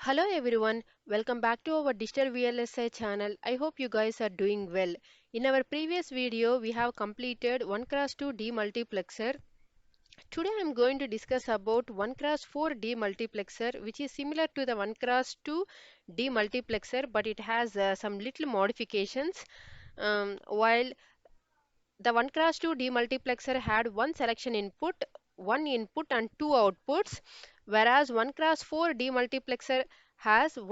Hello everyone, welcome back to our digital VLSI channel. I hope you guys are doing well. In our previous video, we have completed 1x2 demultiplexer. Today I am going to discuss about 1x4 demultiplexer, which is similar to the 1x2 demultiplexer, but it has some little modifications. While the 1x2 demultiplexer had one selection input, one input and two outputs, whereas 1x4 demultiplexer has two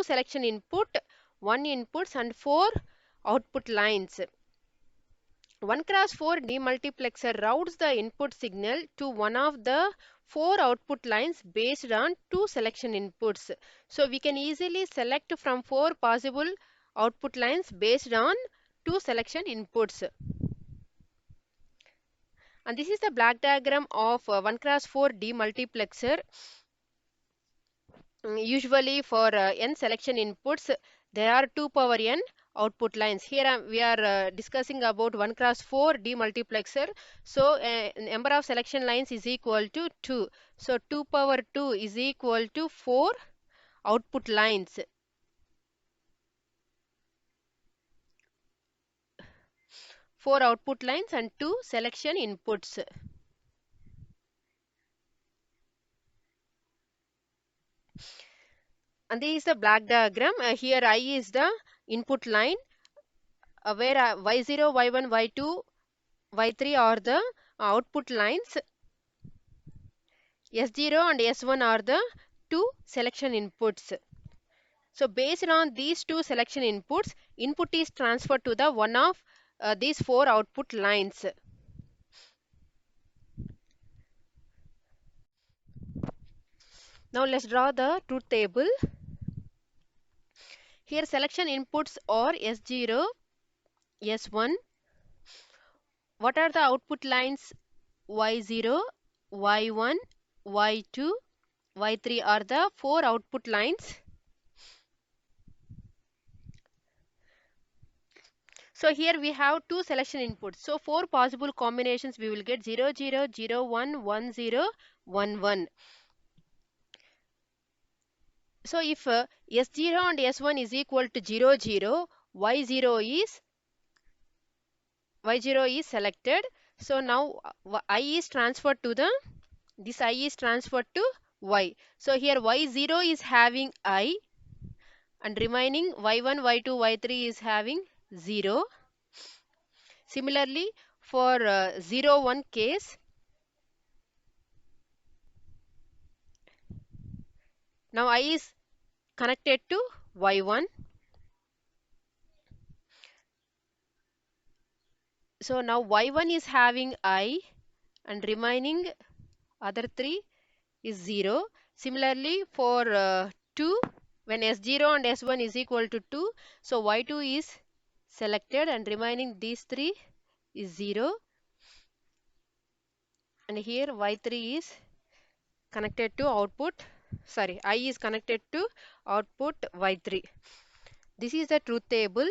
selection input, one inputs and four output lines. 1x4 demultiplexer routes the input signal to one of the four output lines based on two selection inputs. So we can easily select from four possible output lines based on two selection inputs. And this is the black diagram of 1x4 demultiplexer. Usually for n selection inputs, there are 2 power n output lines. Here we are discussing about 1x4 demultiplexer. So number of selection lines is equal to 2. So 2 power 2 is equal to 4 output lines. Four output lines and two selection inputs. And this is the black diagram. Here I is the input line, where y0, y1, y2, y3 are the output lines. S0 and S1 are the two selection inputs. So based on these two selection inputs, input is transferred to the one of these four output lines. Now let's draw the truth table. Here selection inputs are S0, S1. What are the output lines? Y0, Y1, Y2, Y3 are the four output lines. So here we have two selection inputs. So four possible combinations we will get 0, 0, 0, 1, 1, 0, 1, 1. So if S0 and S1 is equal to 0, 0, Y0 is selected. So now I is transferred to this I is transferred to Y. So here Y0 is having I and remaining Y1, Y2, Y3 is having 0. Similarly, for 0, 1 case, now I is connected to Y1. So now Y1 is having I and remaining other 3 is 0. Similarly, for 2, when S0 and S1 is equal to 2, so Y2 is selected and remaining these 3 is 0. And here Y3 is connected to output, I is connected to output Y3. This is the truth table.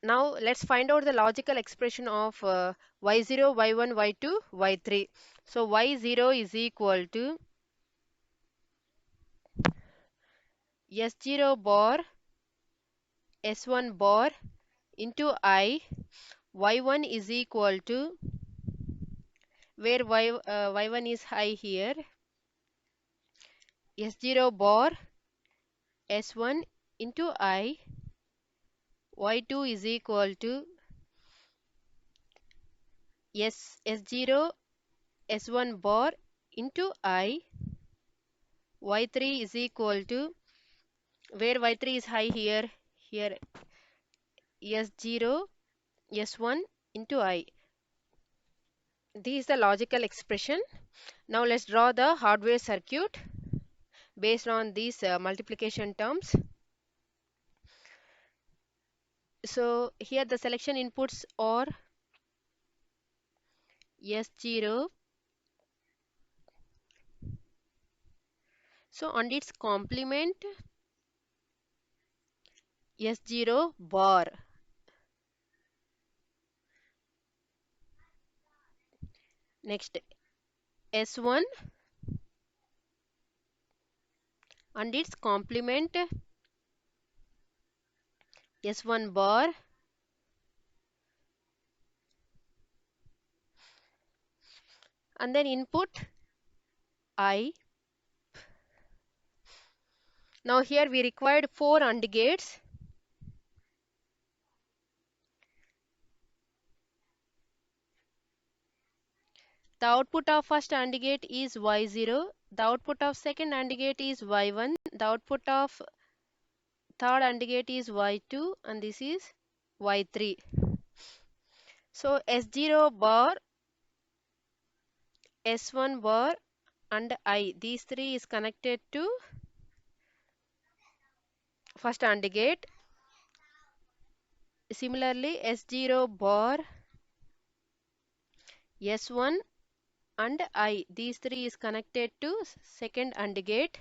Now let's find out the logical expression of Y0, Y1, Y2, Y3. So Y0 is equal to S0 bar S1 bar into I. Y1 is equal to, where Y1 is high here, S0 bar S1 into I. Y2 is equal to S0 S1 bar into I. Y3 is equal to, where Y3 is high here, S0 S1 into I. This is the logical expression. Now let's draw the hardware circuit based on these multiplication terms. So here the selection inputs are S0. So on its complement S0 bar. Next S1 and its complement S1 bar, and then input I. Now here we required 4 AND gates. The output of first AND gate is Y0. The output of second AND gate is Y1. The output of third AND gate is Y2, and this is Y3. So S0 bar, S1 bar and I, these three is connected to first AND gate. Similarly S0 bar, S1 and I, these three is connected to second AND gate.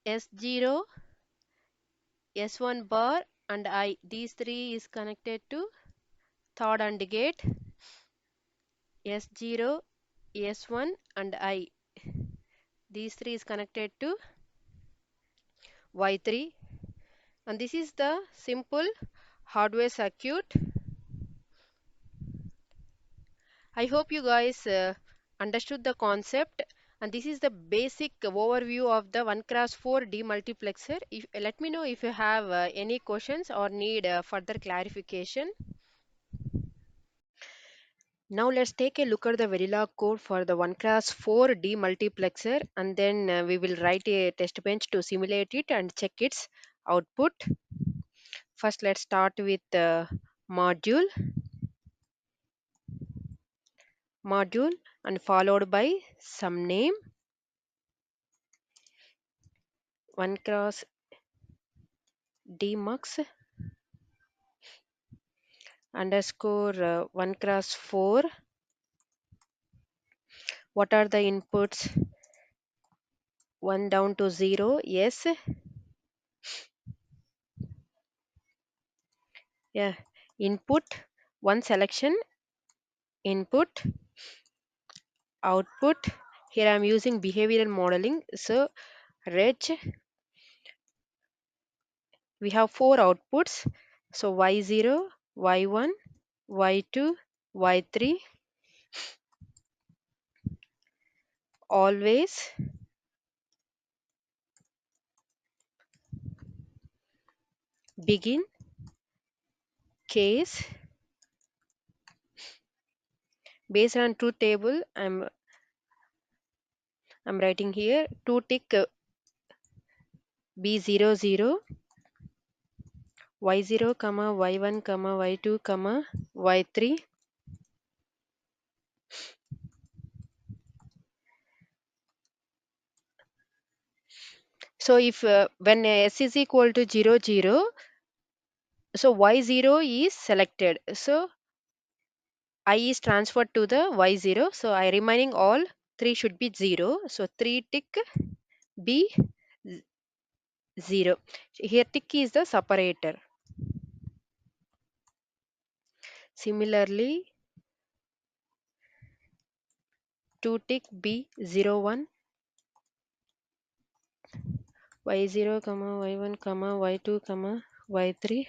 S0, S1 bar and I, these three is connected to third AND gate. S0, S1 and I, these three is connected to Y3, and this is the simple hardware circuit. I hope you guys understood the concept, and this is the basic overview of the 1x4 demultiplexer. Let me know if you have any questions or need further clarification. Now let's take a look at the Verilog code for the 1x4 demultiplexer, and then we will write a test bench to simulate it and check its output. First let's start with the module and followed by some name 1 cross dmux underscore 1 cross 4. What are the inputs? 1 down to 0, yes. Yeah, input 1 selection, input, output. Here I am using behavioral modeling, so reg, we have 4 outputs, so y0, y1, y2, y3. Always begin case based on truth table. I'm writing here 2 tick b00, y0 comma y1 comma y2 comma y3. So if when s is equal to 0 0, so y0 is selected, so I is transferred to the y0, so I remaining all 3 should be 0, so 3 tick b 0. Here tick is the separator. Similarly 2 tick b01, y0 comma y1 comma y2 comma y3,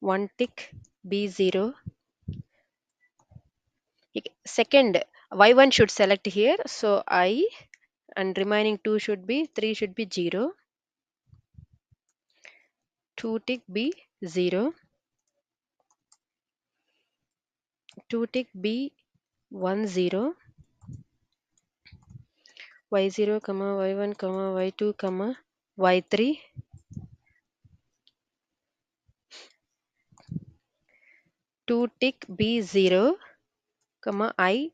1 tick b0. Second y1 should select here, so I, and remaining 2 should be 3 should be 0, 2 tick b0, 2 tick b10, y0 comma y1 comma y2 comma y3, 2 tick b0 comma I,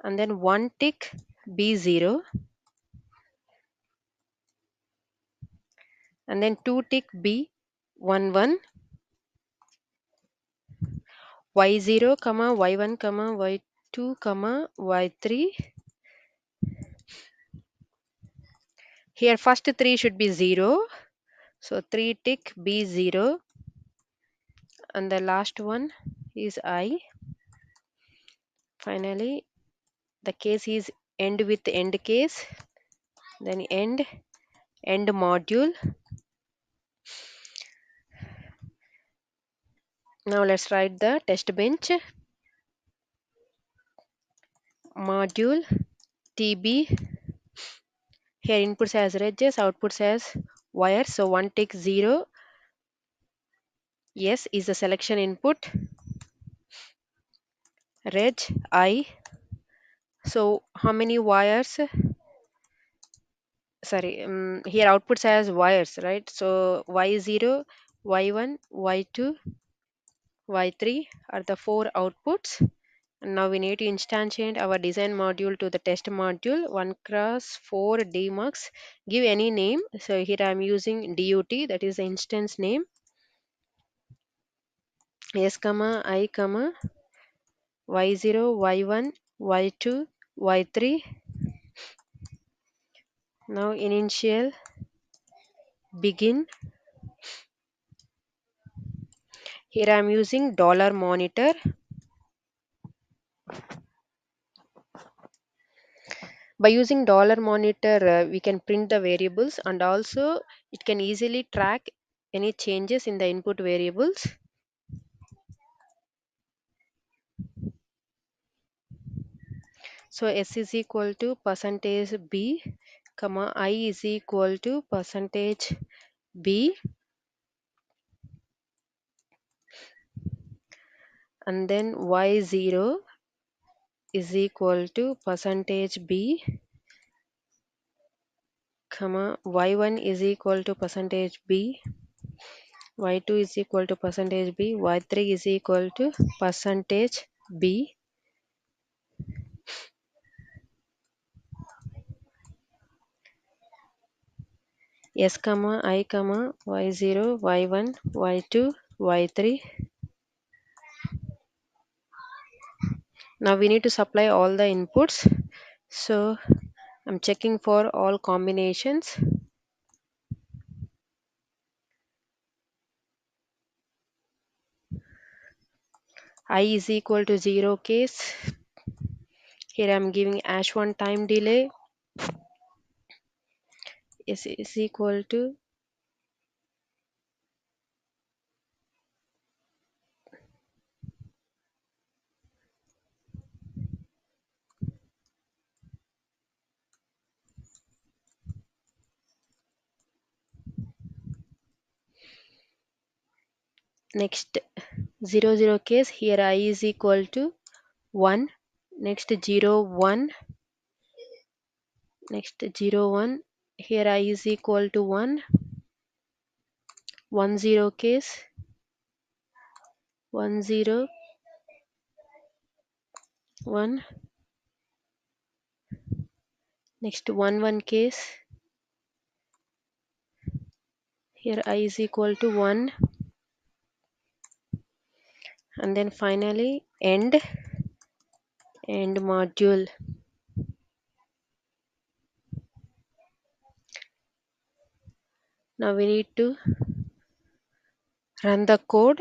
and then 1 tick b0, and then 2 tick b11, y0 comma y1 comma y2 comma y3. Here first 3 should be 0, so 3 tick b0, and the last one is I. Finally, the case is end with end case, then end module. Now let's write the test bench. Module TB. Here inputs as registers, outputs as wires. So one tick 0. Yes is the selection input. Reg I. So how many wires? Sorry, here outputs as wires, right? So y0, y1, y2, y3 are the four outputs. And now we need to instantiate our design module to the test module 1 cross 4 dmux. Give any name. So here I am using DUT, that is the instance name. S comma I comma y0, y1, y2, y3. Now initial begin. Here I am using dollar monitor. By using dollar monitor, we can print the variables, and also it can easily track any changes in the input variables. So S is equal to percentage B, comma I is equal to percentage B, and then Y0 is equal to percentage B, comma Y1 is equal to percentage B, Y2 is equal to percentage B, Y3 is equal to percentage B. S comma I comma Y0, Y1, Y2, Y3. Now we need to supply all the inputs. So I'm checking for all combinations. I is equal to 0 case. Here I'm giving #1 time delay. S is equal to next 0 case. Here I is equal to 1. Next 0 1. Next 0 1. Here I is equal to 1. 1 0 case. 1 0 1. Next 1 1 case. Here I is equal to 1. And then finally end module. Now we need to run the code.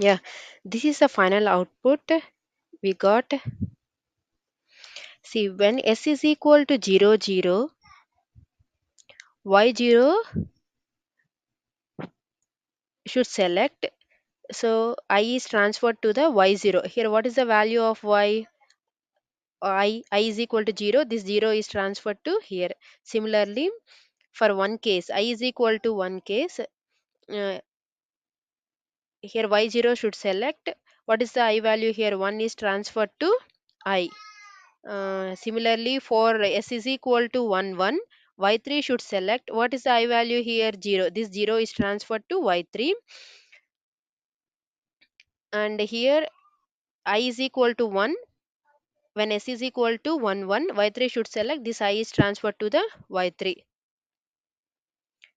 Yeah, this is the final output we got. See, when S is equal to 0 0, Y0 should select. So I is transferred to the Y0. Here what is the value of Y? I is equal to 0. This 0 is transferred to here. Similarly, for one case, I is equal to one case. Here Y0 should select. What is the I value here? 1 is transferred to I. Similarly, for S is equal to 1 1, Y3 should select. What is the I value here? 0. This 0 is transferred to Y3. And here I is equal to 1. When S is equal to 1 1, Y3 should select. This I is transferred to the Y3.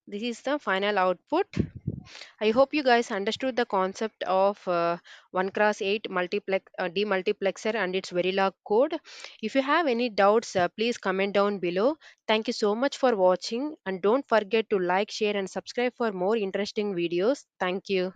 This is the final output. I hope you guys understood the concept of 1 cross 8 demultiplexer and its Verilog code. If you have any doubts, please comment down below. Thank you so much for watching, and don't forget to like, share and subscribe for more interesting videos. Thank you.